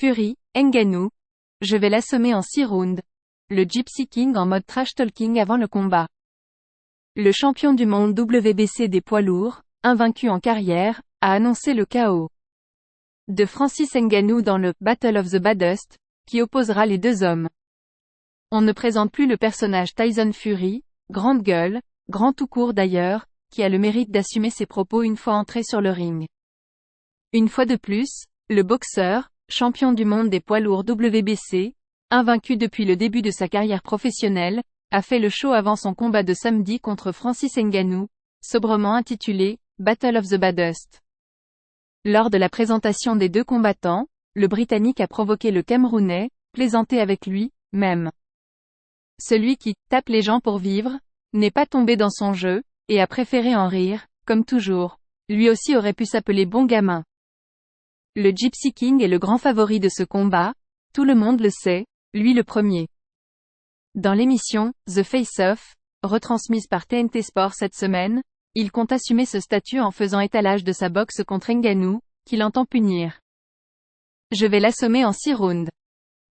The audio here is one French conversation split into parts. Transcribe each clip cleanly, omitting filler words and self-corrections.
Fury, Ngannou. Je vais l'assommer en 6 rounds. Le Gypsy King en mode trash talking avant le combat. Le champion du monde WBC des poids lourds, invaincu en carrière, a annoncé le KO de Francis Ngannou dans le Battle of the Baddest, qui opposera les deux hommes. On ne présente plus le personnage Tyson Fury, grande gueule, grand tout court d'ailleurs, qui a le mérite d'assumer ses propos une fois entré sur le ring. Une fois de plus, le boxeur, champion du monde des poids lourds WBC, invaincu depuis le début de sa carrière professionnelle, a fait le show avant son combat de samedi contre Francis Ngannou, sobrement intitulé « Battle of the Baddest ». Lors de la présentation des deux combattants, le Britannique a provoqué le Camerounais, plaisanté avec lui, même. Celui qui « tape les gens pour vivre » n'est pas tombé dans son jeu, et a préféré en rire, comme toujours. Lui aussi aurait pu s'appeler bon gamin. Le Gypsy King est le grand favori de ce combat, tout le monde le sait, lui le premier. Dans l'émission « The Face-Off », retransmise par TNT Sport cette semaine, il compte assumer ce statut en faisant étalage de sa boxe contre Ngannou, qu'il entend punir. Je vais l'assommer en 6 rounds.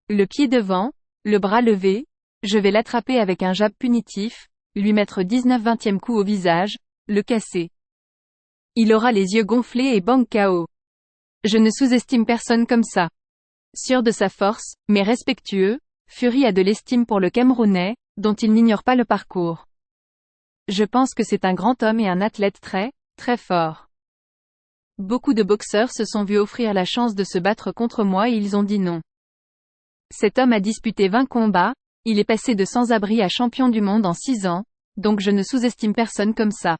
Le pied devant, le bras levé, je vais l'attraper avec un jab punitif, lui mettre 19/20e coup au visage, le casser. Il aura les yeux gonflés et bang KO. Je ne sous-estime personne comme ça. Sûr de sa force, mais respectueux, Fury a de l'estime pour le Camerounais, dont il n'ignore pas le parcours. Je pense que c'est un grand homme et un athlète très, très fort. Beaucoup de boxeurs se sont vus offrir la chance de se battre contre moi et ils ont dit non. Cet homme a disputé 20 combats, il est passé de sans-abri à champion du monde en 6 ans, donc je ne sous-estime personne comme ça.